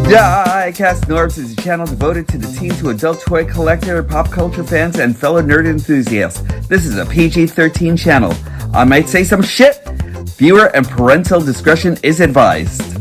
Diecast Norps is a channel devoted to the teen to adult toy collector, pop culture fans, and fellow nerd enthusiasts. This is a PG-13 channel. I might say some shit. Viewer and parental discretion is advised.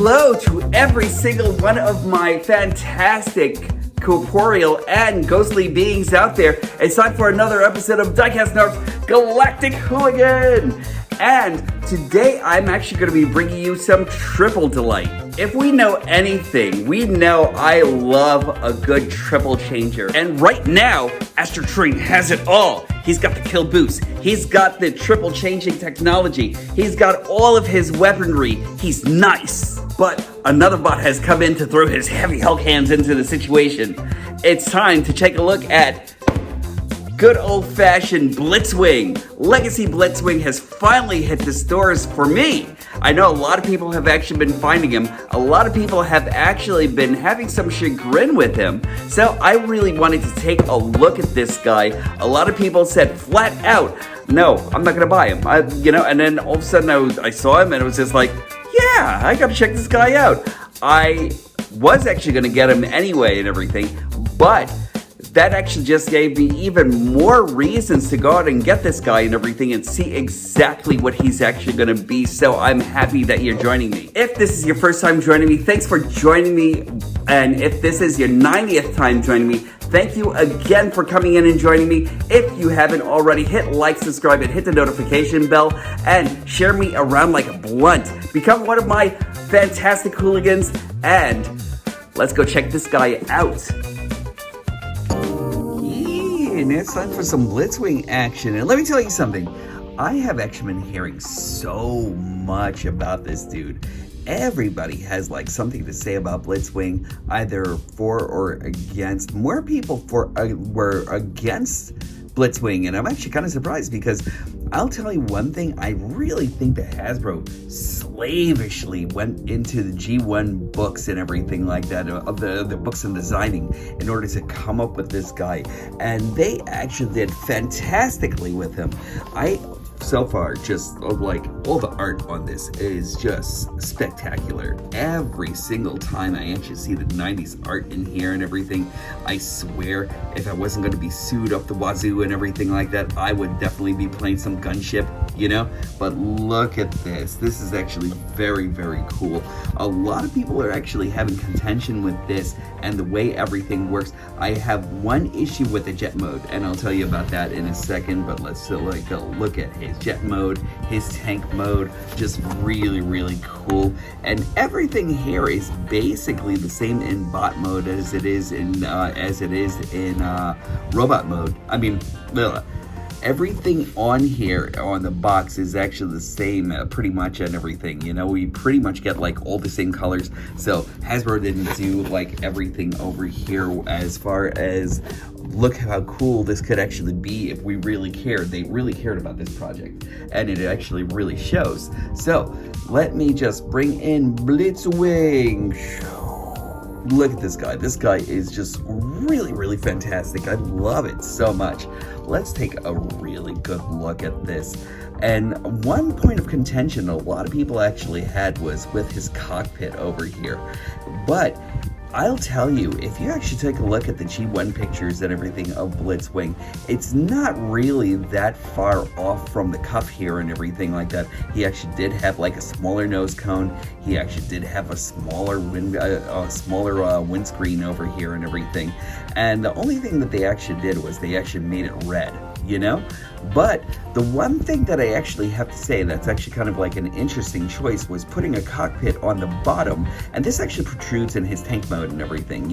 Hello to every single one of my fantastic corporeal and ghostly beings out there. It's time for another episode of Diecast Norps Galactic Hooligan. And today I'm actually going to be bringing you some triple delight. If we know anything, we know I love a good triple changer. And right now, Astro Train has it all. He's got the kill boost. He's got the triple changing technology. He's got all of his weaponry. He's nice. But another bot has come in to throw his heavy Hulk hands into the situation. It's time to take a look at good old-fashioned Blitzwing. Legacy Blitzwing has finally hit the stores for me. I know a lot of people have actually been finding him. A lot of people have actually been having some chagrin with him. So I really wanted to take a look at this guy. A lot of people said flat out, no, I'm not gonna buy him. And then all of a sudden I saw him and it was just like, yeah, I gotta check this guy out. I was actually gonna get him anyway and everything, but that actually just gave me even more reasons to go out and get this guy and everything and see exactly what he's actually going to be. So I'm happy that you're joining me. If this is your first time joining me, thanks for joining me. And if this is your 90th time joining me, thank you again for coming in and joining me. If you haven't already, hit like, subscribe, and hit the notification bell, and share me around like a blunt. Become one of my fantastic hooligans, and let's go check this guy out. And it's time for some Blitzwing action. And let me tell you something. I have actually been hearing so much about this dude. Everybody has like something to say about Blitzwing, either for or against. More people were against Blitzwing, and I'm actually kind of surprised because I'll tell you one thing. I really think that Hasbro slavishly went into the G1 books and everything like that, of the books and designing, in order to come up with this guy, and they actually did fantastically with him. So far, just like all the art on this is just spectacular. Every single time I actually see the 90s art in here and everything, I swear if I wasn't going to be sued up the wazoo and everything like that, I would definitely be playing some gunship, But look at this. This is actually very, very cool. A lot of people are actually having contention with this and the way everything works. I have one issue with the jet mode, and I'll tell you about that in a second, but let's still look at his jet mode, his tank mode, just really, really cool. And everything here is basically the same in bot mode as it is in robot mode. I mean, everything on here on the box is actually the same pretty much and everything. We pretty much get like all the same colors. So Hasbro didn't do like everything over here as far as look how cool this could actually be if we really cared. They really cared about this project, and it actually really shows. So let me just bring in Blitzwing. Look at this guy. This guy is just really, really fantastic. I love it so much. Let's take a really good look at this. And one point of contention a lot of people actually had was with his cockpit over here. But I'll tell you, if you actually take a look at the G1 pictures and everything of Blitzwing, it's not really that far off from the cuff here and everything like that. He actually did have like a smaller nose cone. He actually did have a smaller windscreen over here and everything. And the only thing that they actually did was they actually made it red. But the one thing that I actually have to say that's actually kind of like an interesting choice was putting a cockpit on the bottom, and this actually protrudes in his tank mode and everything,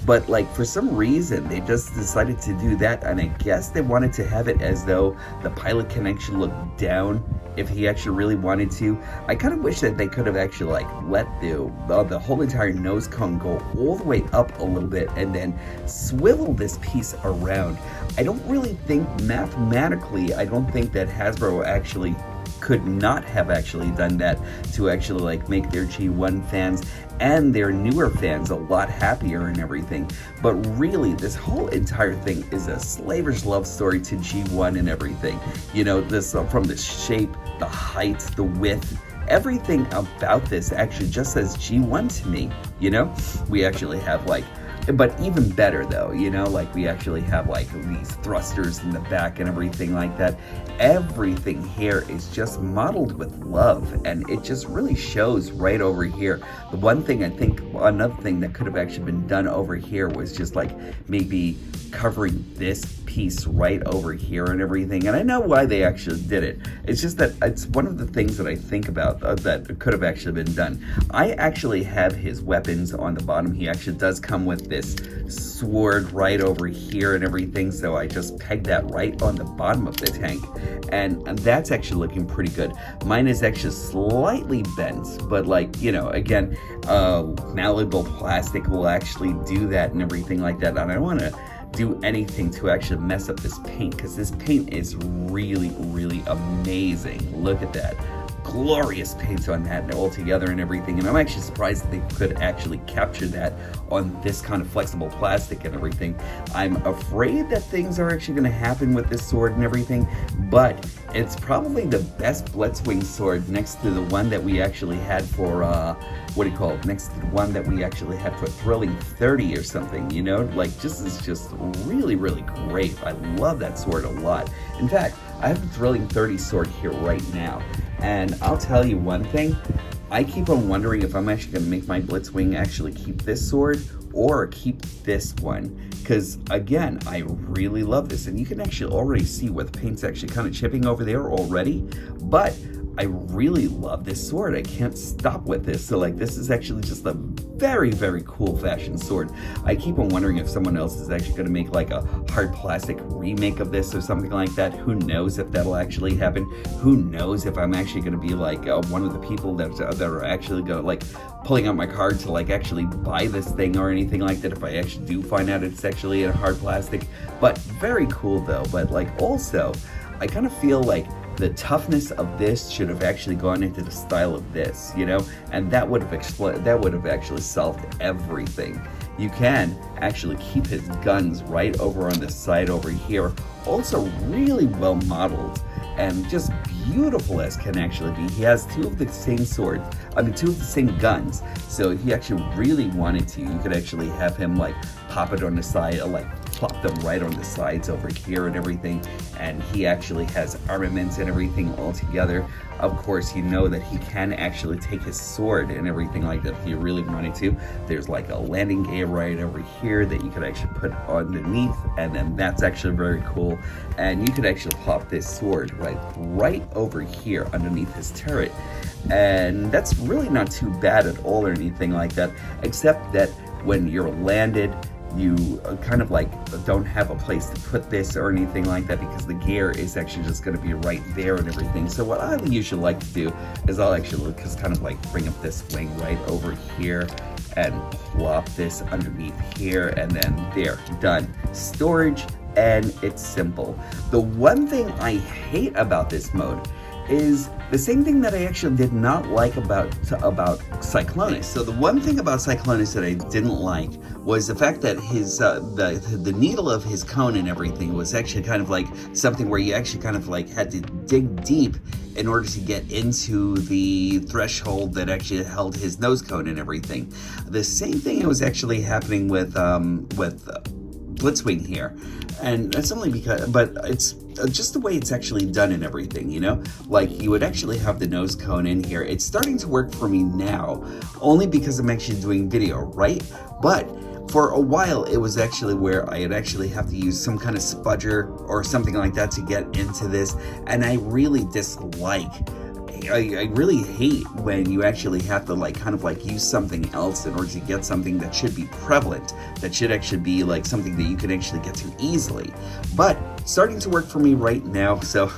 But like for some reason they just decided to do that, and I guess they wanted to have it as though the pilot can actually look down if he actually really wanted to. I kind of wish that they could have actually like let the whole entire nose cone go all the way up a little bit and then swivel this piece around. I don't really think mathematically, I don't think that Hasbro actually could not have actually done that to actually like make their G1 fans and their newer fans a lot happier and everything. But really, this whole entire thing is a slaver's love story to G1 and everything. You know, this from the shape, the height, the width, everything about this actually just says G1 to me. You know, we actually have like, but even better though, you know, like we actually have like these thrusters in the back and everything like that. Everything here is just modeled with love, and it just really shows right over here. The one thing I think, another thing that could have actually been done over here was just like maybe covering this piece right over here and everything. And I know why they actually did it. It's just that it's one of the things that I think about that could have actually been done. I actually have his weapons on the bottom. He actually does come with this sword right over here and everything, so I just pegged that right on the bottom of the tank, and that's actually looking pretty good. Mine is actually slightly bent, but like, you know, again, malleable plastic will actually do that and everything like that. And I don't want to do anything to actually mess up this paint, because this paint is really, really amazing. Look at that. Glorious paint on that all together and everything, and I'm actually surprised that they could actually capture that on this kind of flexible plastic and everything. I'm afraid that things are actually going to happen with this sword and everything, but it's probably the best Blitzwing sword next to the one that we actually had for next to the one that we actually had for Thrilling 30 or something, you know, like this is just really, really great. I love that sword a lot. In fact, I have the Thrilling 30 sword here right now, and I'll tell you one thing, I keep on wondering if I'm actually going to make my Blitzwing actually keep this sword or keep this one, because again, I really love this, and you can actually already see where the paint's actually kind of chipping over there already, but I really love this sword. I can't stop with this. So like, this is actually just a very, very cool fashion sword. I keep on wondering if someone else is actually going to make like a hard plastic remake of this or something like that. Who knows if that'll actually happen? Who knows if I'm actually going to be like one of the people that are actually going to like pulling out my card to like actually buy this thing or anything like that if I actually do find out it's actually a hard plastic. But very cool though. But like also, I kind of feel like the toughness of this should have actually gone into the style of this, you know, and that would have actually solved everything. You can actually keep his guns right over on the side over here, also really well modeled and just beautiful as can actually be. He has two of the same guns, so if he actually really wanted to, you could actually have him like pop it on the side, like plop them right on the sides over here and everything, and he actually has armaments and everything all together. Of course, you know that he can actually take his sword and everything like that if he really wanted to. There's like a landing gear right over here that you could actually put underneath, and then that's actually very cool. And you could actually plop this sword right over here underneath his turret, and that's really not too bad at all or anything like that, except that when you're landed, you kind of like don't have a place to put this or anything like that, because the gear is actually just going to be right there and everything. So what I usually like to do is I'll actually just kind of like bring up this wing right over here and plop this underneath here, and then there, done. Storage, and it's simple. The one thing I hate about this mode is the same thing that I actually did not like about Cyclonus. So the one thing about Cyclonus that I didn't like was the fact that his the needle of his cone and everything was actually kind of like something where you actually kind of like had to dig deep in order to get into the threshold that actually held his nose cone and everything. The same thing was actually happening with Blitzwing here, and that's only because, but it's just the way it's actually done and everything, you know, like you would actually have the nose cone in here. It's starting to work for me now, only because I'm actually doing video, right? But for a while, it was actually where I'd actually have to use some kind of spudger or something like that to get into this, and I really dislike, I really hate when you actually have to like kind of like use something else in order to get something that should be prevalent, that should actually be like something that you can actually get to easily. But starting to work for me right now. So,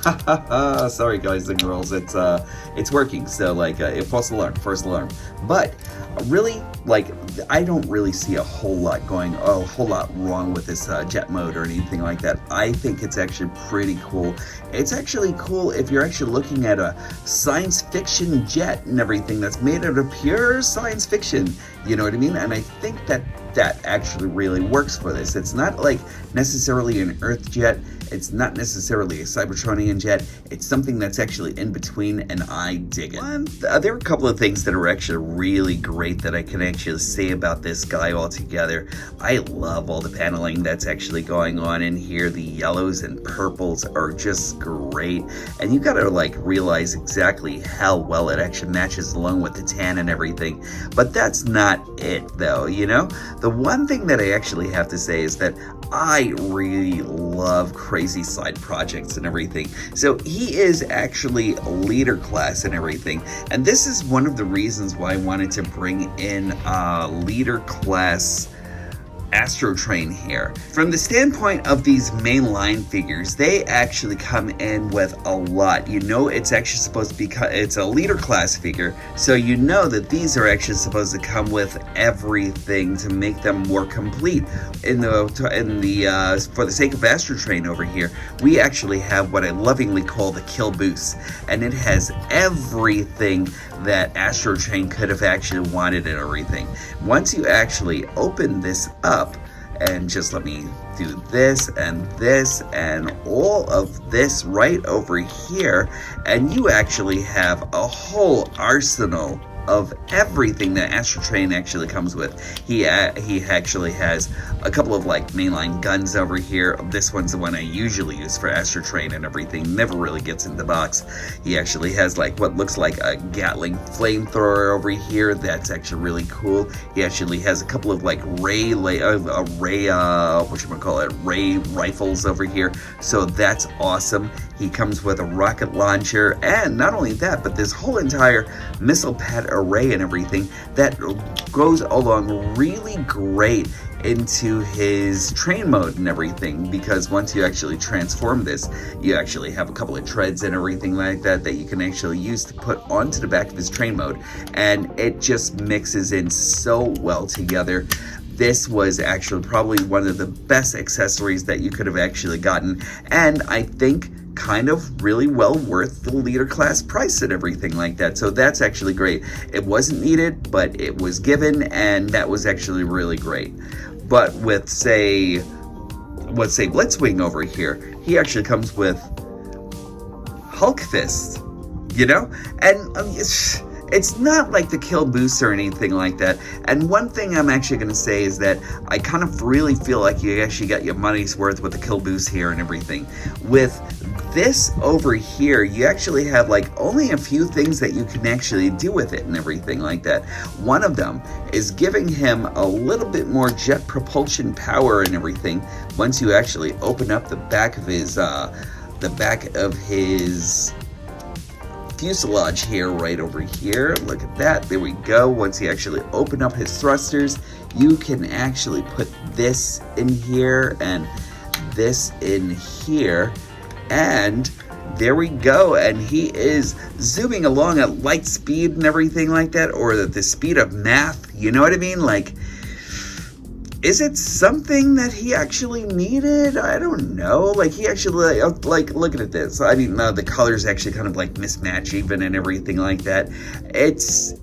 sorry guys and girls, it's working. So like, false alarm, first alarm. But really, like, I don't really see a whole lot wrong with this jet mode or anything like that. I think it's actually pretty cool. It's actually cool if you're actually looking at a science fiction jet and everything that's made out of pure science fiction. You know what I mean? And I think that actually really works for this. It's not like necessarily an Earth jet. It's not necessarily a Cybertronian jet. It's something that's actually in between, and I dig it. There are a couple of things that are actually really great that I can actually say about this guy altogether. I love all the paneling that's actually going on in here. The yellows and purples are just great, and you gotta like realize exactly how well it actually matches along with the tan and everything. But that's not it though, you know? The one thing that I actually have to say is that I really love crazy side projects and everything. So he is actually leader class and everything. And this is one of the reasons why I wanted to bring in leader class Astrotrain here. From the standpoint of these mainline figures, they actually come in with a lot. You know, it's actually supposed to be, it's a leader class figure, so you know that these are actually supposed to come with everything to make them more complete. For the sake of Astrotrain over here, we actually have what I lovingly call the Kill Boost, and it has everything that Astrotrain could have actually wanted and everything. Once you actually open this up, and just let me do this and all of this right over here, and you actually have a whole arsenal of everything that Astrotrain actually comes with. He actually has a couple of like mainline guns over here. This one's the one I usually use for Astrotrain and everything. Never really gets in the box. He actually has like what looks like a Gatling flamethrower over here. That's actually really cool. He actually has a couple of like ray rifles over here. So that's awesome. He comes with a rocket launcher, and not only that, but this whole entire missile pad array and everything that goes along really great into his train mode and everything, because once you actually transform this, you actually have a couple of treads and everything like that that you can actually use to put onto the back of his train mode, and it just mixes in so well together. This was actually probably one of the best accessories that you could have actually gotten, and I think kind of really well worth the leader class price and everything like that. So that's actually great. It wasn't needed, but it was given, and that was actually really great. But with let's say Blitzwing over here, he actually comes with Hulk Fist, you know? And it's not like the Kill Boost or anything like that. And one thing I'm actually going to say is that I kind of really feel like you actually got your money's worth with the Kill Boost here and everything. With this over here, you actually have like only a few things that you can actually do with it and everything like that. One of them is giving him a little bit more jet propulsion power and everything. Once you actually open up the back of his fuselage here, right over here. Look at that. There we go. Once you actually open up his thrusters, you can actually put this in here and this in here, and there we go. And he is zooming along at light speed and everything like that, or the speed of math, you know what I mean? Like, is it something that he actually needed? I don't know. Like, he actually, like, looking at this. I mean, the colors actually kind of like mismatch even and everything like that. It's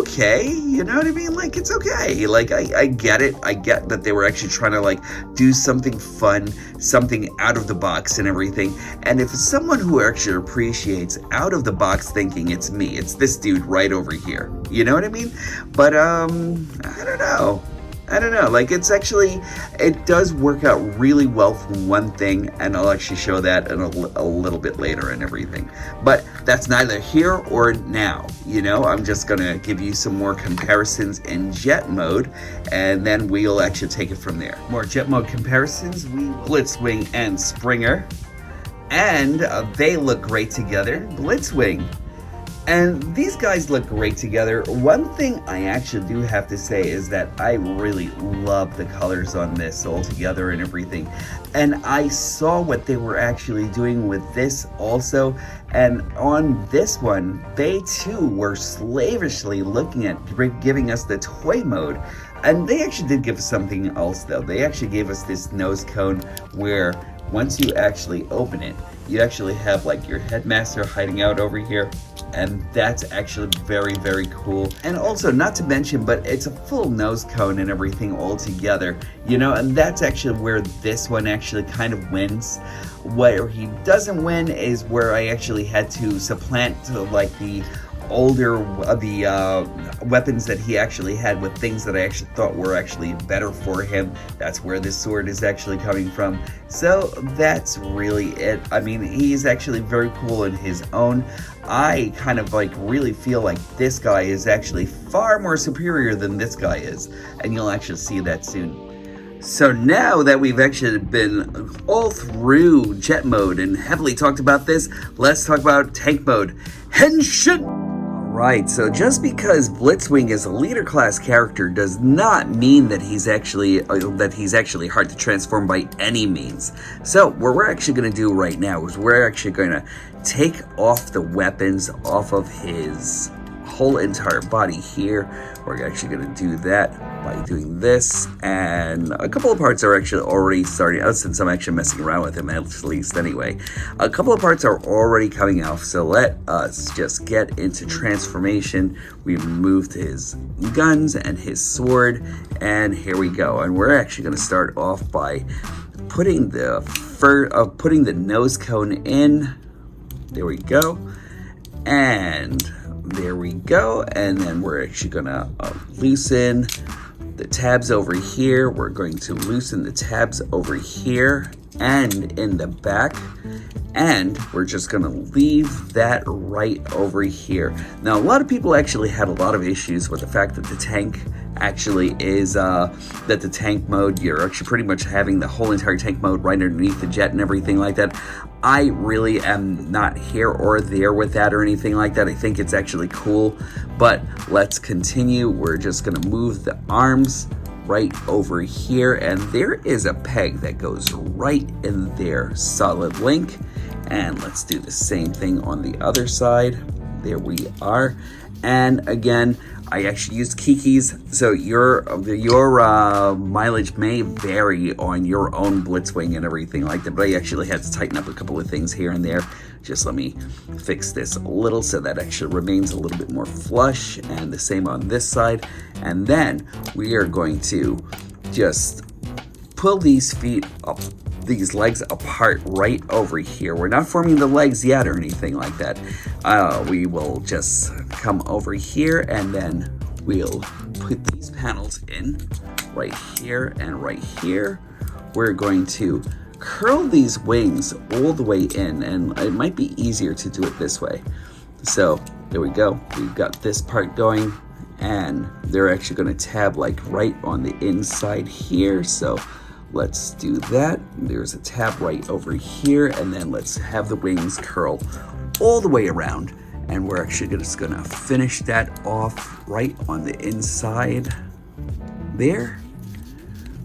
okay. You know what I mean? Like, it's okay. Like, I get it. I get that they were actually trying to like do something fun, something out of the box and everything. And if someone who actually appreciates out of the box thinking, it's me. It's this dude right over here. You know what I mean? But, I don't know. Like, it does work out really well for one thing, and I'll actually show that in a little bit later and everything. But that's neither here or now, you know? I'm just gonna give you some more comparisons in jet mode, and then we'll actually take it from there. More jet mode comparisons, Blitzwing and Springer, and they look great together. Blitzwing And these guys look great together. One thing I actually do have to say is that I really love the colors on this all together and everything. And I saw what they were actually doing with this also. And on this one, they too were slavishly looking at giving us the toy mode. And they actually did give us something else though. They actually gave us this nose cone where once you actually open it, you actually have like your headmaster hiding out over here. And that's actually very, very cool. And also, not to mention, but it's a full nose cone and everything all together, you know, and that's actually where this one actually kind of wins. Where he doesn't win is where I actually had to supplant like the older weapons that he actually had with things that I actually thought were actually better for him. That's where this sword is actually coming from. So that's really it. I mean, he's actually very cool in his own. I kind of like really feel like this guy is actually far more superior than this guy is, and you'll actually see that soon. So now that we've actually been all through jet mode and heavily talked about this, let's talk about tank mode. Henshin! Right, so just because Blitzwing is a leader class character does not mean that he's actually hard to transform by any means. So what we're actually going to do right now is we're actually going to take off the weapons off of his whole entire body here. We're actually going to do that by doing this, and a couple of parts are actually already starting out since I'm actually messing around with him at least anyway. A couple of parts are already coming off, so let us just get into transformation. We moved his guns and his sword, and here we go. And we're actually going to start off by putting the nose cone in. There we go. And there we go. And then we're actually gonna loosen the tabs over here. We're going to loosen the tabs over here and in the back. And we're just gonna leave that right over here. Now, a lot of people actually had a lot of issues with the fact that the tank actually is, that the tank mode, you're actually pretty much having the whole entire tank mode right underneath the jet and everything like that. I really am not here or there with that or anything like that. I think it's actually cool, but let's continue. We're just gonna move the arms right over here, and there is a peg that goes right in there, solid link. And let's do the same thing on the other side. There we are. And again, I actually used Kiki's, so your mileage may vary on your own Blitzwing and everything like that, but I actually had to tighten up a couple of things here and there. Just let me fix this a little so that actually remains a little bit more flush, and the same on this side. And then we are going to just pull these feet up, these legs apart right over here. We're not forming the legs yet or anything like that. We will just come over here, and then we'll put these panels in right here and right here. We're going to curl these wings all the way in, and it might be easier to do it this way. So there we go. We've got this part going, and they're actually going to tab like right on the inside here. So let's do that. There's a tab right over here, and then let's have the wings curl all the way around. And we're actually just gonna finish that off right on the inside there.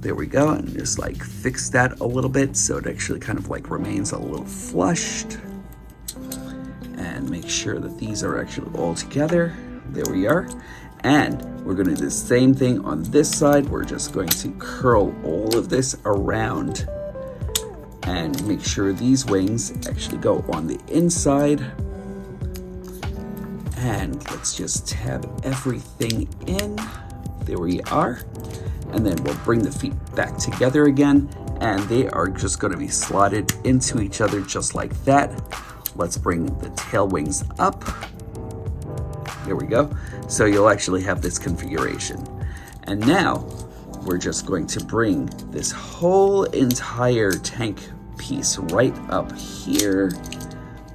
There we go, and just like fix that a little bit so it actually kind of like remains a little flushed. And make sure that these are actually all together. There we are. And we're gonna do the same thing on this side. We're just going to curl all of this around and make sure these wings actually go on the inside. And let's just tab everything in. There we are. And then we'll bring the feet back together again, and they are just gonna be slotted into each other just like that. Let's bring the tail wings up. There we go. So you'll actually have this configuration. And now we're just going to bring this whole entire tank piece right up here.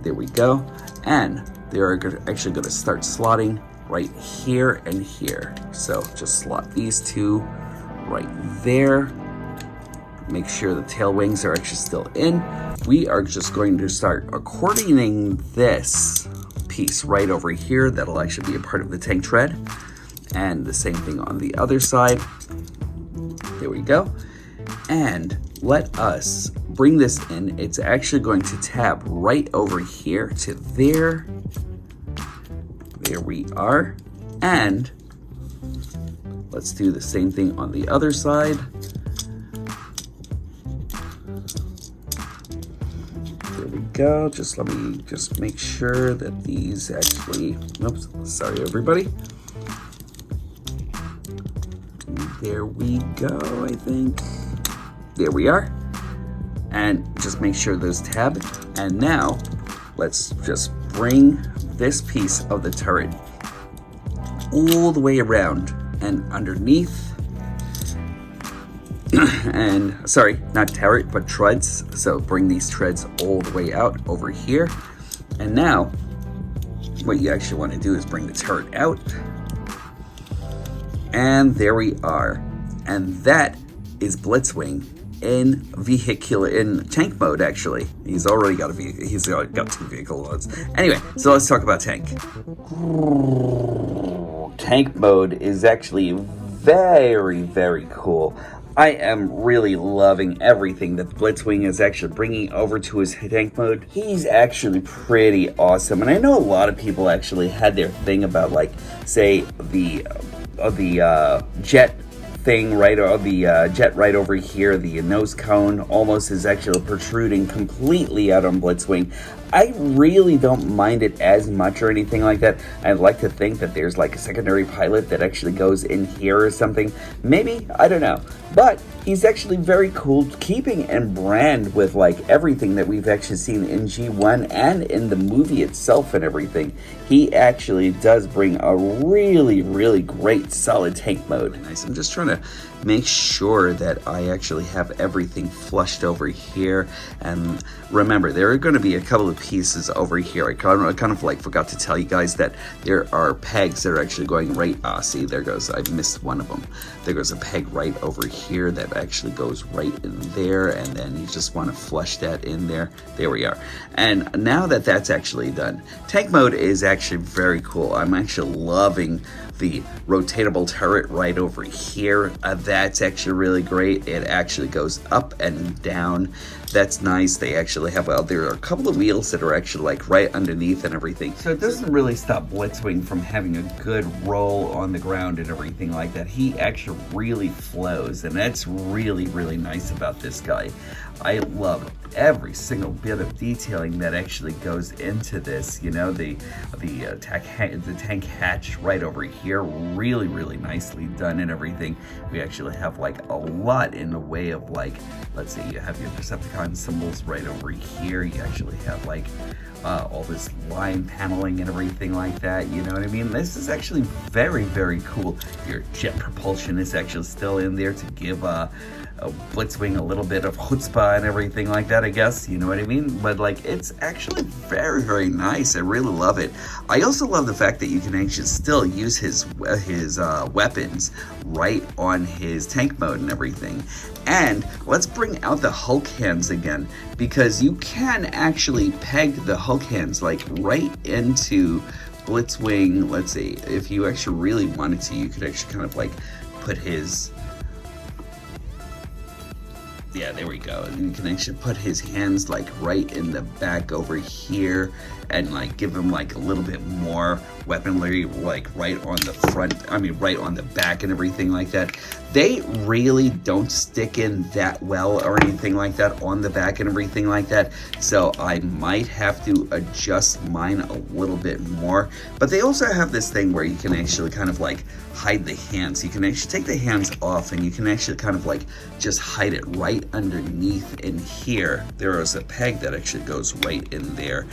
There we go. And they're actually going to start slotting right here and here. So just slot these two right there. Make sure the tail wings are actually still in. We are just going to start accordioning this piece right over here that'll actually be a part of the tank tread. And the same thing on the other side. There we go. And let us bring this in. It's actually going to tab right over here to there. There we are. And let's do the same thing on the other side. There we go. Just let me just make sure that these actually, oops, sorry everybody. There we go, I think. There we are. And just make sure those tab. And now let's just bring this piece of the turret all the way around and underneath. And sorry, not turret, but treads. So bring these treads all the way out over here. And now what you actually want to do is bring the turret out. And there we are. And that is Blitzwing in tank mode, actually. He's already got he's got 2 vehicle modes. Anyway, so let's talk about tank. Tank mode is actually very, very cool. I am really loving everything that Blitzwing is actually bringing over to his tank mode. He's actually pretty awesome. And I know a lot of people actually had their thing about, like, say, the jet thing right, or the jet right over here, the nose cone almost is actually protruding completely out on Blitzwing. I really don't mind it as much or anything like that. I'd like to think that there's like a secondary pilot that actually goes in here or something. Maybe, I don't know. But he's actually very cool, keeping in brand with like everything that we've actually seen in G1 and in the movie itself and everything. He actually does bring a really, really great solid tank mode. Nice. I'm just trying to make sure that I actually have everything flushed over here. And remember, there are going to be a couple of pieces over here. I kind of like forgot to tell you guys that there are pegs that are actually going right. See, there goes, I missed one of them. There goes a peg right over here that actually goes right in there, and then you just want to flush that in there. There we are. And now that that's actually done, tank mode is actually very cool. I'm actually loving the rotatable turret right over here. That's actually really great. It actually goes up and down. That's nice. They actually have, there are a couple of wheels that are actually like right underneath and everything. So it doesn't really stop Blitzwing from having a good roll on the ground and everything like that. He actually really flows, and that's really, really nice about this guy. I love every single bit of detailing that actually goes into this. You know, the tank hatch right over here, really, really nicely done and everything. We actually have like a lot in the way of, like, let's see, you have your Decepticon symbols right over here. You actually have like all this line paneling and everything like that, you know what I mean? This is actually very, very cool. Your jet propulsion is actually still in there to give Blitzwing a little bit of chutzpah and everything like that, I guess, you know what I mean? But like, it's actually very, very nice. I really love it. I also love the fact that you can actually still use his weapons right on his tank mode and everything. And let's bring out the Hulk hands again, because you can actually peg the Hulk hands like right into Blitzwing. Let's see, if you actually really wanted to, you could actually kind of like put his, yeah, there we go. You can actually put his hands like right in the back over here and like give him like a little bit more weaponry, like right on the front, I mean right on the back and everything like that. They really don't stick in that well or anything like that on the back and everything like that. So I might have to adjust mine a little bit more. But they also have this thing where you can actually kind of like hide the hands. You can actually take the hands off and you can actually kind of like just hide it right underneath in here. There is a peg that actually goes right in there.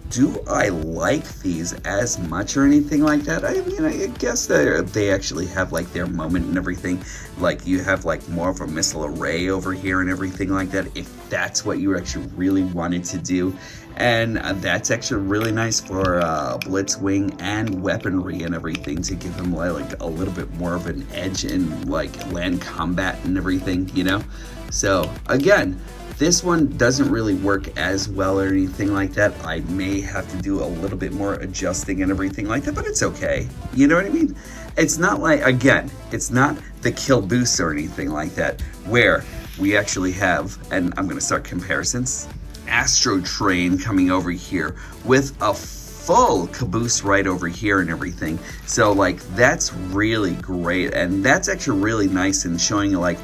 Do I like these as much or anything like that? I mean, I guess they actually have like their moment and everything. Like you have like more of a missile array over here and everything like that, if that's what you actually really wanted to do. And that's actually really nice for Blitzwing and weaponry and everything, to give him like a little bit more of an edge in like land combat and everything, you know? So again, This one doesn't really work as well or anything like that. I may have to do a little bit more adjusting and everything like that, but it's okay. You know what I mean? It's not like, again, it's not the Kill Boost or anything like that, where we actually have, and I'm gonna start comparisons, Astro Train coming over here with a full caboose right over here and everything. So like, that's really great, and that's actually really nice in showing you like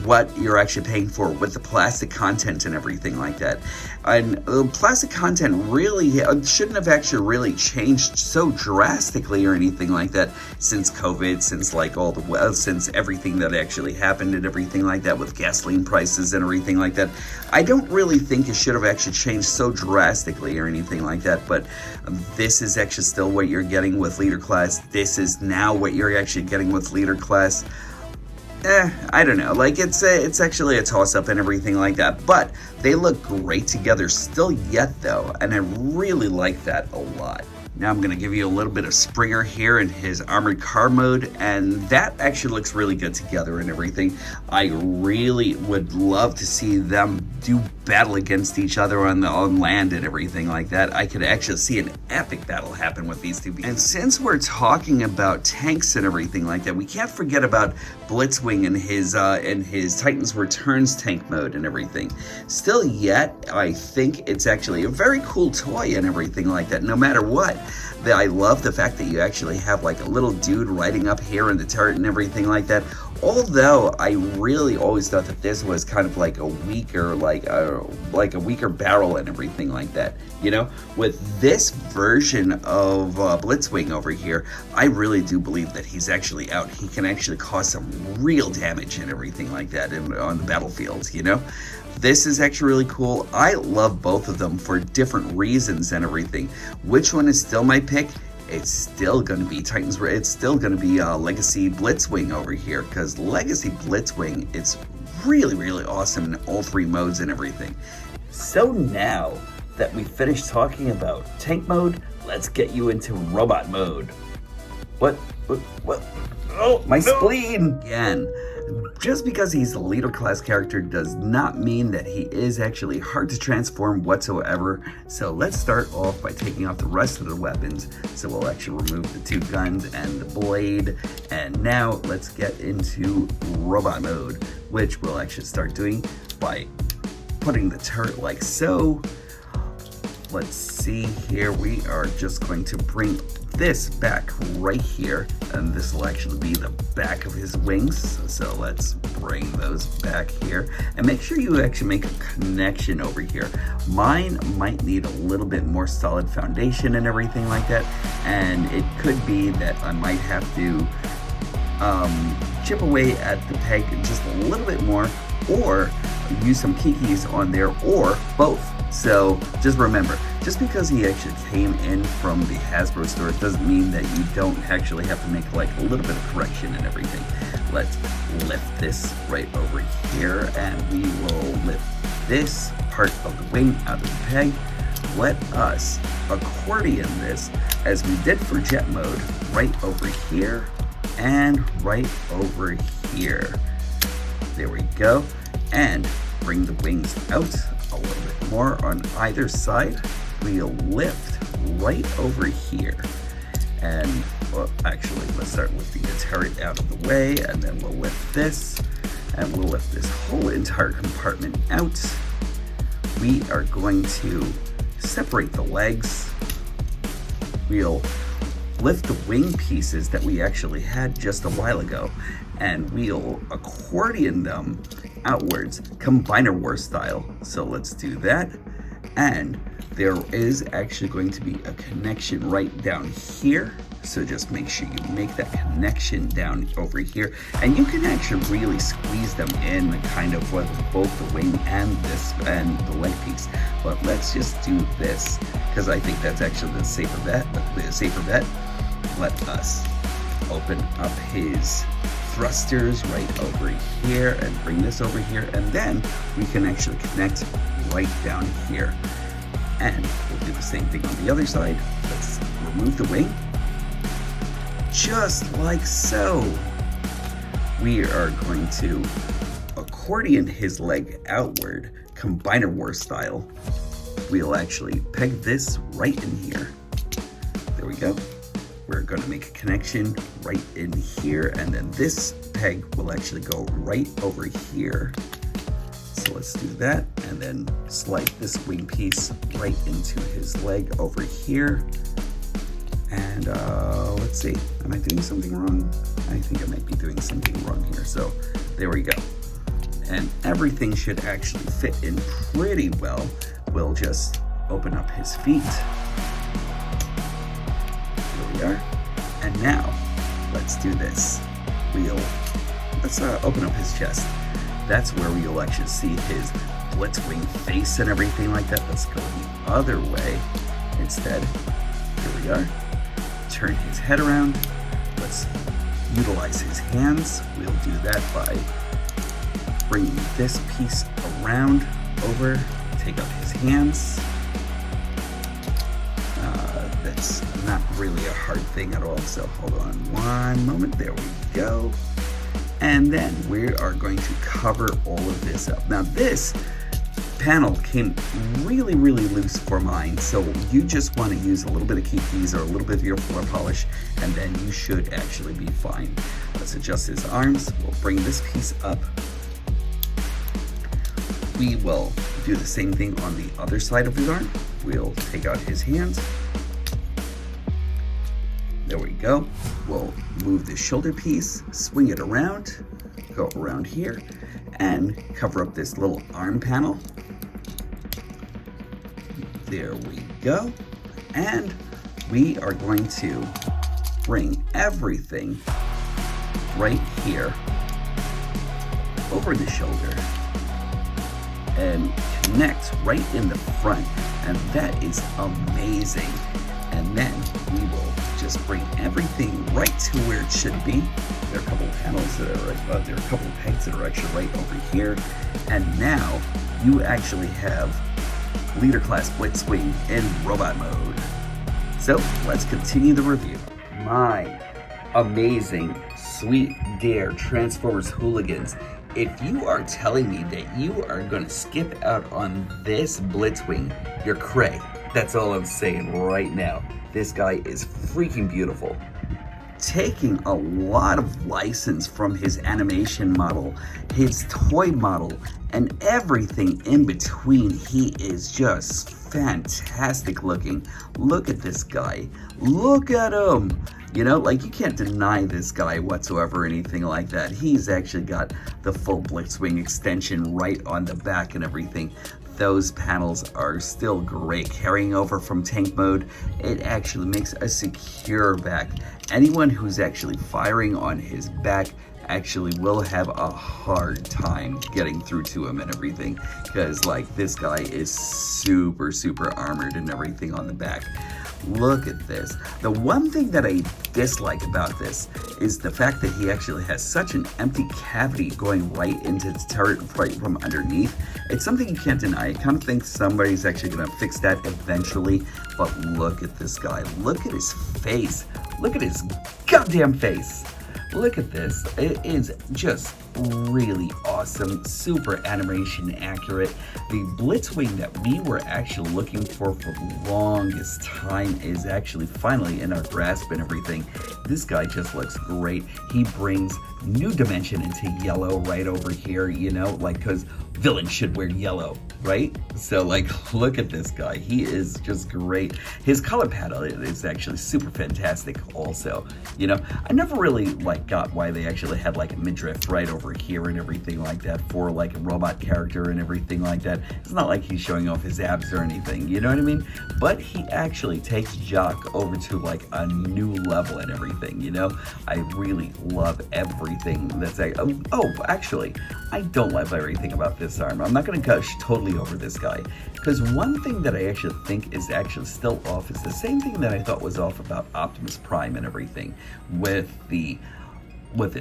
what you're actually paying for with the plastic content and everything like that. And the plastic content really shouldn't have actually really changed so drastically or anything like that since COVID, since like all the, since everything that actually happened and everything like that with gasoline prices and everything like that. I don't really think it should have actually changed so drastically or anything like that, but this is actually still what you're getting with Leader Class. This is now what you're actually getting with Leader Class. I don't know, like it's actually a toss-up and everything like that, but they look great together still yet though, and I really like that a lot. Now I'm going to give you a little bit of Springer here in his Armored Car mode, and that actually looks really good together and everything. I really would love to see them do battle against each other on land and everything like that. I could actually see an epic battle happen with these two. And since we're talking about tanks and everything like that, we can't forget about Blitzwing and his Titans Returns tank mode and everything. Still yet, I think it's actually a very cool toy and everything like that, no matter what. I love the fact that you actually have like a little dude riding up here in the turret and everything like that. Although I really always thought that this was kind of like a weaker, like a weaker barrel and everything like that. You know, with this version of Blitzwing over here, I really do believe that he's actually out. He can actually cause some real damage and everything like that on the battlefield. You know. This is actually really cool. I love both of them for different reasons and everything. Which one is still my pick? It's still going to be Titans. It's still going to be Legacy Blitzwing over here, because Legacy Blitzwing, it's really, really awesome in all three modes and everything. So now that we finished talking about tank mode, let's get you into robot mode. What? Oh, my spleen! Again. Just because he's a Leader Class character does not mean that he is actually hard to transform whatsoever. So let's start off by taking off the rest of the weapons. So we'll actually remove the two guns and the blade. And now let's get into robot mode, which we'll actually start doing by putting the turret like so. Let's see here, we are just going to bring this back right here, and this will actually be the back of his wings. So let's bring those back here and make sure you actually make a connection over here. Mine might need a little bit more solid foundation and everything like that, and it could be that I might have to chip away at the peg just a little bit more, or use some kikis on there, or both. So just remember, just because he actually came in from the Hasbro store, it doesn't mean that you don't actually have to make like a little bit of correction and everything. Let's lift this right over here, and we will lift this part of the wing out of the peg. Let us accordion this as we did for jet mode, right over here and right over here. There we go. And bring the wings out a little bit more on either side. We'll lift right over here. And well, actually, let's start lifting the turret out of the way, and then we'll lift this, and we'll lift this whole entire compartment out. We are going to separate the legs. We'll lift the wing pieces that we actually had just a while ago, and we'll accordion them outwards, Combiner War style. So let's do that. And there is actually going to be a connection right down here. So just make sure you make that connection down over here. And you can actually really squeeze them in kind of with both the wing and this and the leg piece. But let's just do this, because I think that's actually the safer bet. Let us open up his thrusters right over here and bring this over here, and then we can actually connect right down here. And we'll do the same thing on the other side. Let's remove the wing, just like so. We are going to accordion his leg outward, Combiner War style, we'll actually peg this right in here. There we go. We're going to make a connection right in here, and then this peg will actually go right over here. So let's do that, and then slide this wing piece right into his leg over here. And let's see, am I doing something wrong? I think I might be doing something wrong here. So there we go. And everything should actually fit in pretty well. We'll just open up his feet. Here we are. And now, let's do this. Let's open up his chest. That's where we'll actually see his Blitzwing face and everything like that. Let's go the other way instead. Here we are. Turn his head around. Let's utilize his hands. We'll do that by bringing this piece around over. Take up his hands. That's not really a hard thing at all, so hold on one moment. There we go. And then we are going to cover all of this up. Now this panel came really loose for mine, so you just want to use a little bit of keys or a little bit of your floor polish, and then you should actually be fine. Let's adjust his arms. We'll bring this piece up. We will do the same thing on the other side of his arm. We'll take out his hands. There we go. We'll move the shoulder piece, swing it around, go around here, and cover up this little arm panel. There we go. And we are going to bring everything right here over the shoulder and connect right in the front. And that is amazing. And then we will just bring everything right to where it should be. There are a couple of panels that are right, there are a couple of pegs that are actually right over here. And now you actually have Leader Class Blitzwing in robot mode. So let's continue the review. My amazing, sweet, dare Transformers hooligans. If you are telling me that you are going to skip out on this Blitzwing, you're cray. That's all I'm saying right now. This guy is freaking beautiful. Taking a lot of license from his animation model, his toy model, and everything in between. He is just fantastic looking. Look at this guy. Look at him. You know, like, you can't deny this guy whatsoever or anything like that. He's actually got the full Blitzwing extension right on the back and everything. Those panels are still great. Carrying over from tank mode, it actually makes a secure back. Anyone who's actually firing on his back actually will have a hard time getting through to him and everything, because like, this guy is super armored and everything on the back. Look at this. The one thing that I dislike about this is the fact that he actually has such an empty cavity going right into the turret right from underneath. It's something you can't deny. I kind of think somebody's actually going to fix that eventually, but look at this guy. Look at his face. Look at his goddamn face. Look at this. It is just really awesome, super animation accurate. The Blitzwing that we were actually looking for the longest time is actually finally in our grasp and everything. This guy just looks great. He brings new dimension into yellow right over here, you know, like, because villains should wear yellow, right? So like, look at this guy. He is just great. His color palette is actually super fantastic also. You know, I never really like got why they actually had like a midriff right over here and everything like that for like a robot character and everything like that. It's not like he's showing off his abs or anything, you know what I mean? But he actually takes Jock over to like a new level and everything, you know? I really love everything that's like, oh, actually, I don't love everything about this arm. I'm not gonna gush totally over this guy, because one thing that I actually think is actually still off is the same thing that I thought was off about Optimus Prime and everything, with the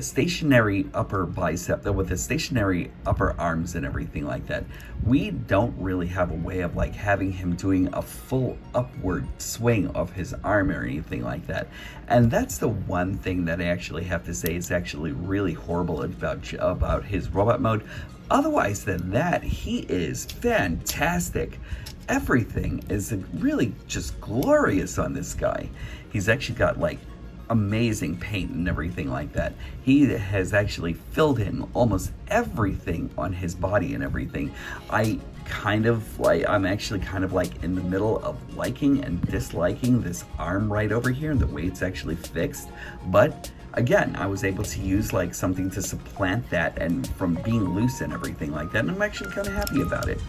stationary upper bicep, with the stationary upper arms and everything like that. We don't really have a way of like having him doing a full upward swing of his arm or anything like that. And that's the one thing that I actually have to say is actually really horrible about his robot mode. otherwise than that, he is fantastic. Everything is really just glorious on this guy. He's actually got like amazing paint and everything like that. He has actually filled in almost everything on his body and everything. I'm actually kind of like in the middle of liking and disliking this arm right over here and the way it's actually fixed, but again, I was able to use like something to supplant that and from being loose and everything like that, and I'm actually kind of happy about it.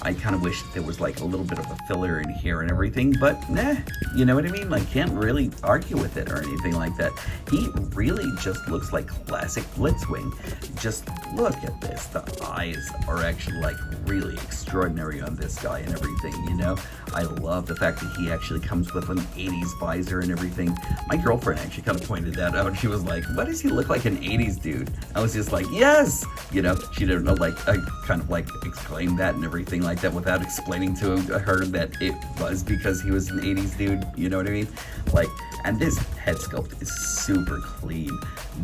I kind of wish there was like a little bit of a filler in here and everything, but nah, you know what I mean? Like, can't really argue with it or anything like that. He really just looks like classic Blitzwing. Just look at this. The eyes are actually like really extraordinary on this guy and everything, you know? I love the fact that he actually comes with an 80s visor and everything. My girlfriend actually kind of pointed that out. She was like, why does he look like an 80s dude? I was just like, yes! You know, she didn't know, like, I kind of like exclaimed that and everything like that without explaining to her that it was because he was an 80s dude, you know what I mean? Like, and this head sculpt is super clean.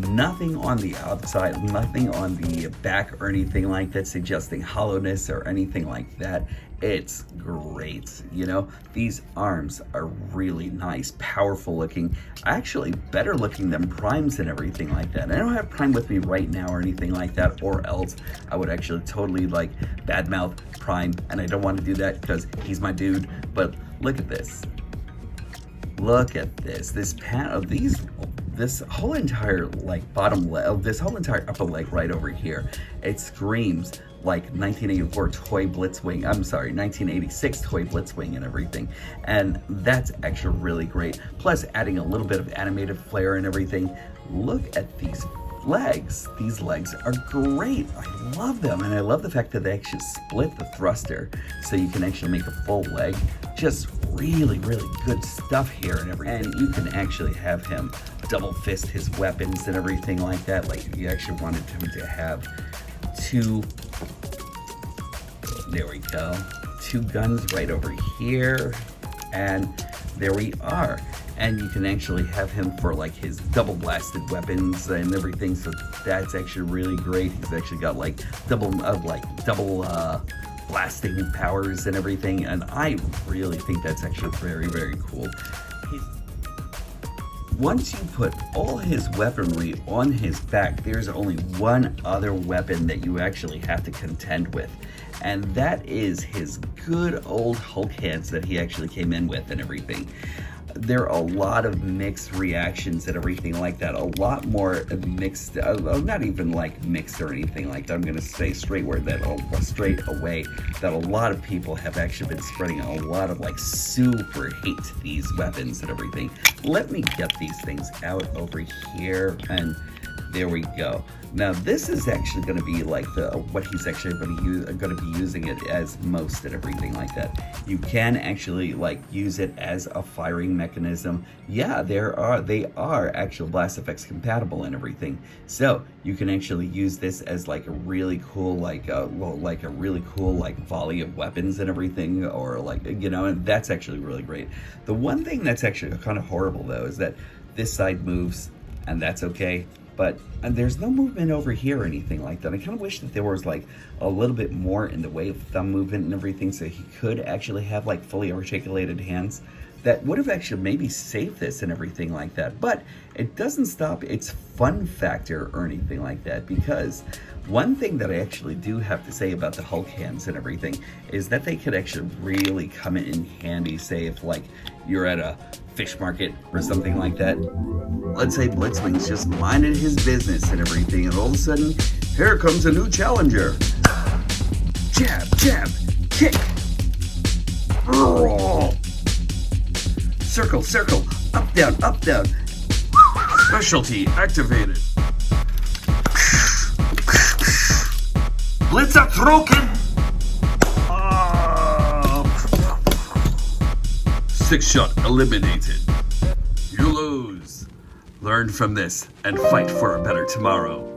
Nothing on the outside, nothing on the back or anything like that suggesting hollowness or anything like that. It's great, you know? These arms are really nice, powerful looking, actually better looking than Prime's and everything like that. I don't have Prime with me right now or anything like that, or else I would actually totally like badmouth Prime, and I don't want to do that because he's my dude, but look at this. Look at this. This whole entire like bottom leg, this whole entire upper leg right over here, it screams like 1984 toy Blitzwing. I'm sorry, 1986 toy Blitzwing and everything. And that's actually really great. Plus adding a little bit of animated flair and everything. Look at these legs. These legs are great. I love them. And I love the fact that they actually split the thruster so you can actually make a full leg. Just really, really good stuff here and everything. And you can actually have him double fist his weapons and everything like that. Like you actually wanted him to have two, there we go, two guns right over here, and there we are. And you can actually have him for like his double blasted weapons and everything, so that's actually really great. He's actually got like double blasting powers and everything, and I really think that's actually very, very cool. Once you put all his weaponry on his back, there's only one other weapon that you actually have to contend with, and that is his good old Hulk hands that he actually came in with and everything. There are a lot of mixed reactions and everything like that. A lot more mixed, not even like mixed or anything like that. I'm gonna say straight away that a lot of people have actually been spreading a lot of like super hate to these weapons and everything. Let me get these things out over here, and there we go. Now this is actually going to be like what he's actually going to be using it as most and everything like that. You can actually like use it as a firing mechanism. Yeah, they are actual blast effects compatible and everything. So you can actually use this as like a really cool like a really cool like volley of weapons and everything, or like, you know, and that's actually really great. The one thing that's actually kind of horrible though is that this side moves, and that's okay. But there's no movement over here or anything like that. I kind of wish that there was like a little bit more in the way of thumb movement and everything, so he could actually have like fully articulated hands. That would have actually maybe saved this and everything like that. But it doesn't stop its fun factor or anything like that, because one thing that I actually do have to say about the Hulk hands and everything is that they could actually really come in handy, say if like you're at a fish market or something like that. Let's say Blitzwing's just minding his business and everything, and all of a sudden, here comes a new challenger. Jab, jab, kick. Circle, circle, up, down, up, down. Specialty activated. Blitzer trocken. 6-shot eliminated. You lose. Learn from this and fight for a better tomorrow.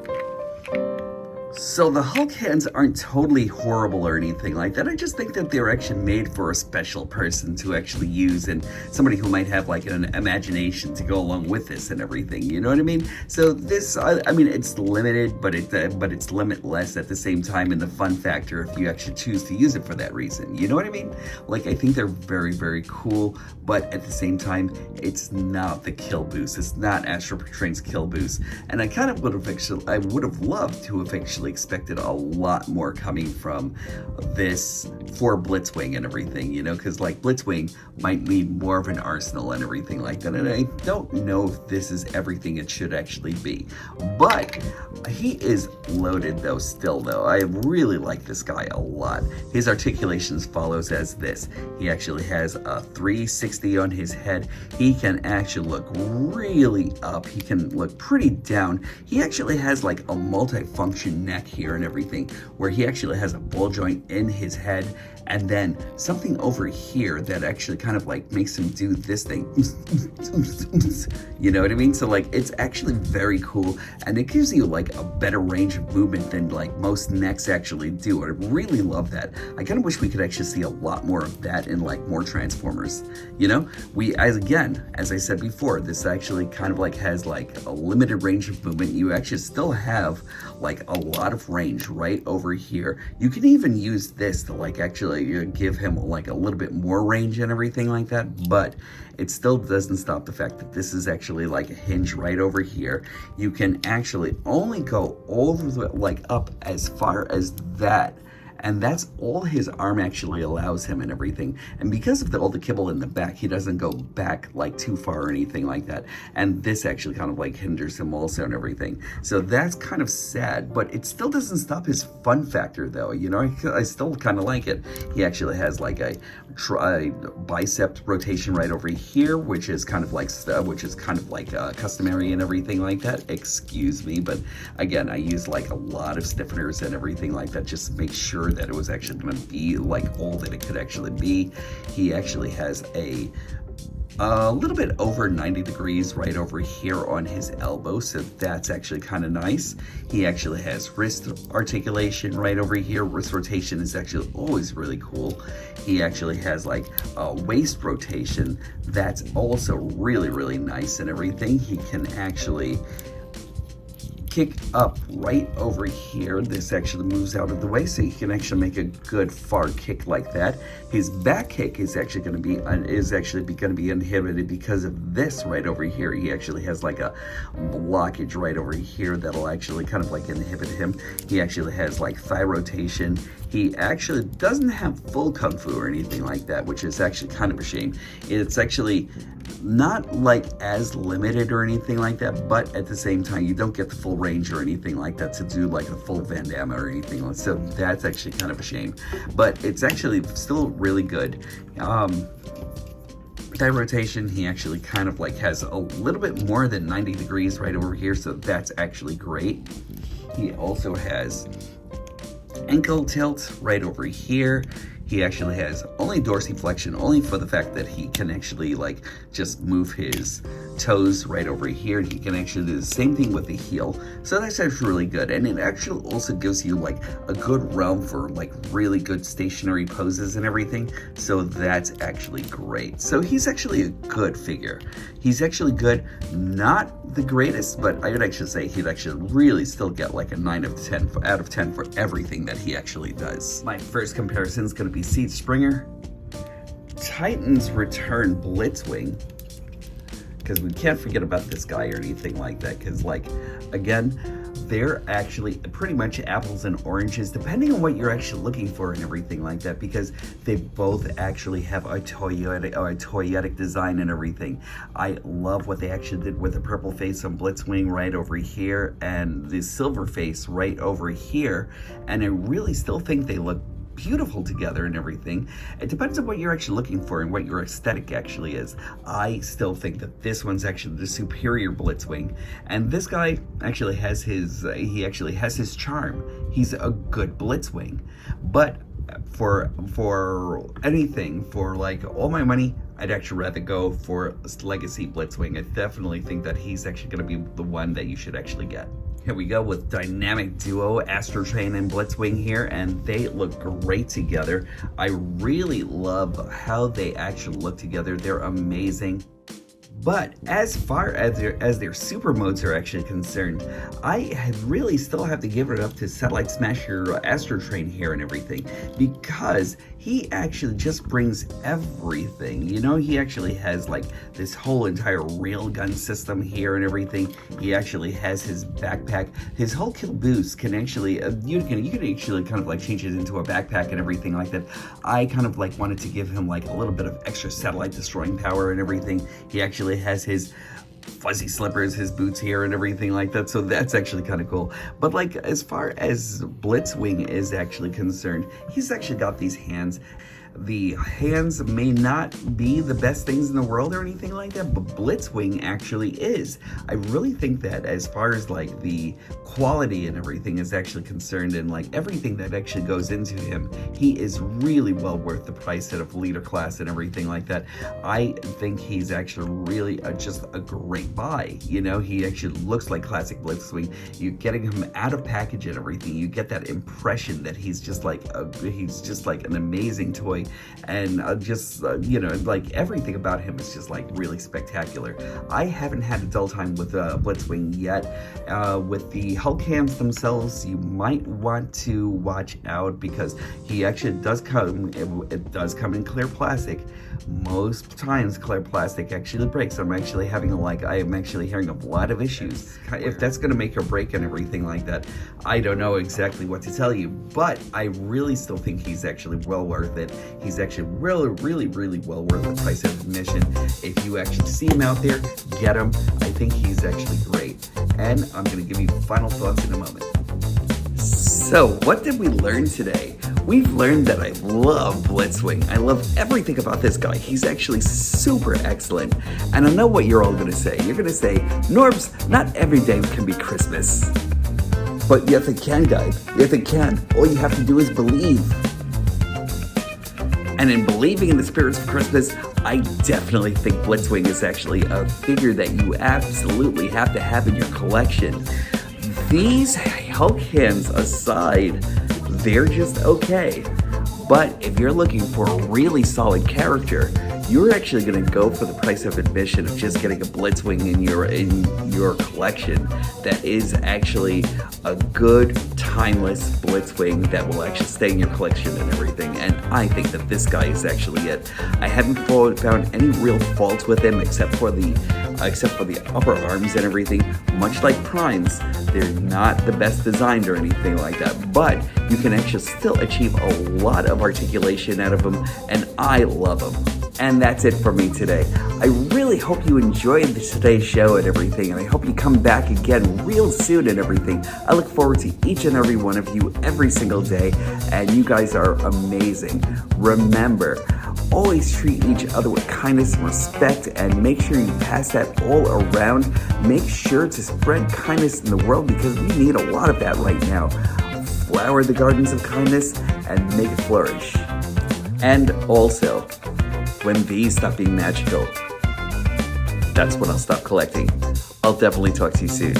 So the Hulk hands aren't totally horrible or anything like that. I just think that they're actually made for a special person to actually use, and somebody who might have like an imagination to go along with this and everything. You know what I mean? So this, I mean, it's limited, but it's limitless at the same time in the fun factor if you actually choose to use it for that reason. You know what I mean? Like, I think they're very, very cool, but at the same time, it's not the kill boost. It's not Astro Train's kill boost, and I kind of would have loved to have actually expected a lot more coming from this for Blitzwing and everything, you know, because like Blitzwing might need more of an arsenal and everything like that, and I don't know if this is everything it should actually be, but he is loaded though still though. I really like this guy a lot. His articulations follows as this. He actually has a 360 on his head. He can actually look really up. He can look pretty down. He actually has like a multi-function neck here and everything, where he actually has a ball joint in his head, and then something over here that actually kind of like makes him do this thing. You know what I mean? So like, it's actually very cool, and it gives you like a better range of movement than like most necks actually do. I really love that. I kind of wish we could actually see a lot more of that in like more Transformers. You know, as I said before, this actually kind of like has like a limited range of movement. You actually still have like a lot of range right over here. You can even use this to like actually give him like a little bit more range and everything like that, but it still doesn't stop the fact that this is actually like a hinge right over here. You can actually only go over the, like up as far as that, and that's all his arm actually allows him and everything. And because of all the kibble in the back, he doesn't go back like too far or anything like that. And this actually kind of like hinders him also and everything. So that's kind of sad, but it still doesn't stop his fun factor though. You know, I still kind of like it. He actually has like a bicep rotation right over here, which is kind of like customary and everything like that. Excuse me, but again, I use like a lot of stiffeners and everything like that just to make sure that it was actually going to be like all that it could actually be. He actually has a little bit over 90 degrees right over here on his elbow, so that's actually kind of nice. He actually has wrist articulation right over here. Wrist rotation is actually always really cool. He actually has like a waist rotation that's also really, really nice and everything. He can actually kick up right over here. This actually moves out of the way, so you can actually make a good far kick like that. His back kick is actually going to be inhibited because of this right over here. He actually has like a blockage right over here that'll actually kind of like inhibit him. He actually has like thigh rotation. He actually doesn't have full kung fu or anything like that, which is actually kind of a shame. It's actually not like as limited or anything like that, but at the same time, you don't get the full range or anything like that to do like a full Van Damme or anything like that. So that's actually kind of a shame, but it's actually still really good. Thigh rotation, he actually kind of like has a little bit more than 90 degrees right over here, so that's actually great. He also has ankle tilt right over here. He actually has only dorsiflexion, only for the fact that he can actually like just move his toes right over here. He can actually do the same thing with the heel. So that's actually really good. And it actually also gives you like a good realm for like really good stationary poses and everything. So that's actually great. So he's actually a good figure. He's actually good, not the greatest, but I would actually say he'd actually really still get like a 9 out of 10 for everything that he actually does. My first comparison is going to be Seed Springer, Titans Return Blitzwing, because we can't forget about this guy or anything like that, because like, again, they're actually pretty much apples and oranges depending on what you're actually looking for and everything like that, because they both actually have a toyetic design and everything. I love what they actually did with the purple face on Blitzwing right over here and the silver face right over here, and I really still think they look beautiful together and everything. It depends on what you're actually looking for and what your aesthetic actually is. I still think that this one's actually the superior Blitzwing, and this guy actually has his charm. He's a good Blitzwing, but for anything, for like all my money, I'd actually rather go for Legacy Blitzwing. I definitely think that he's actually going to be the one that you should actually get. Here we go with Dynamic Duo, Astrotrain and Blitzwing here, and they look great together. I really love how they actually look together. They're amazing. But as far as their super modes are actually concerned, I really still have to give it up to Satellite Smasher Astrotrain here and everything, because he actually just brings everything. You know, he actually has like this whole entire railgun system here and everything. He actually has his backpack. His whole kill boost can actually, you can actually kind of like change it into a backpack and everything like that. I kind of like wanted to give him like a little bit of extra satellite destroying power and everything. He actually has his fuzzy slippers, his boots here and everything like that, so that's actually kind of cool. But like as far as Blitzwing is actually concerned, he's actually got these hands. The hands may not be the best things in the world or anything like that, but Blitzwing actually is. I really think that as far as like the quality and everything is actually concerned, and like everything that actually goes into him, he is really well worth the price of leader class and everything like that. I think he's actually really just a great buy. You know, he actually looks like classic Blitzwing. You're getting him out of package and everything. You get that impression that he's just like an amazing toy. And you know, like everything about him is just like really spectacular. I haven't had a dull time with Blitzwing yet. With the Hulk hands themselves, you might want to watch out, because he actually does come. It does come in clear plastic. Most times, clear plastic actually breaks. I am actually hearing a lot of issues. If that's going to make or break and everything like that, I don't know exactly what to tell you. But I really still think he's actually well worth it. He's actually really well worth the price of admission. If you actually see him out there, get him. I think he's actually great. And I'm going to give you final thoughts in a moment. So, what did we learn today? We've learned that I love Blitzwing. I love everything about this guy. He's actually super excellent. And I know what you're all going to say. You're going to say, Norbs, not every day can be Christmas. But yes, it can, guys. Yes, it can. All you have to do is believe. And in believing in the spirits of Christmas, I definitely think Blitzwing is actually a figure that you absolutely have to have in your collection. These Hulk hands aside, they're just okay. But if you're looking for a really solid character, you're actually going to go for the price of admission of just getting a Blitzwing in your collection that is actually a good, timeless Blitzwing that will actually stay in your collection and everything. And I think that this guy is actually it. I haven't found any real faults with him except for the upper arms and everything. Much like Primes, they're not the best designed or anything like that, but you can actually still achieve a lot of articulation out of them, and I love them. And that's it for me today. I really hope you enjoyed today's show and everything, and I hope you come back again real soon and everything. I look forward to each and every one of you every single day, and you guys are amazing. Remember, always treat each other with kindness and respect, and make sure you pass that all around. Make sure to spread kindness in the world, because we need a lot of that right now. Flower the gardens of kindness and make it flourish. And also, when these stop being magical, that's when I'll stop collecting. I'll definitely talk to you soon.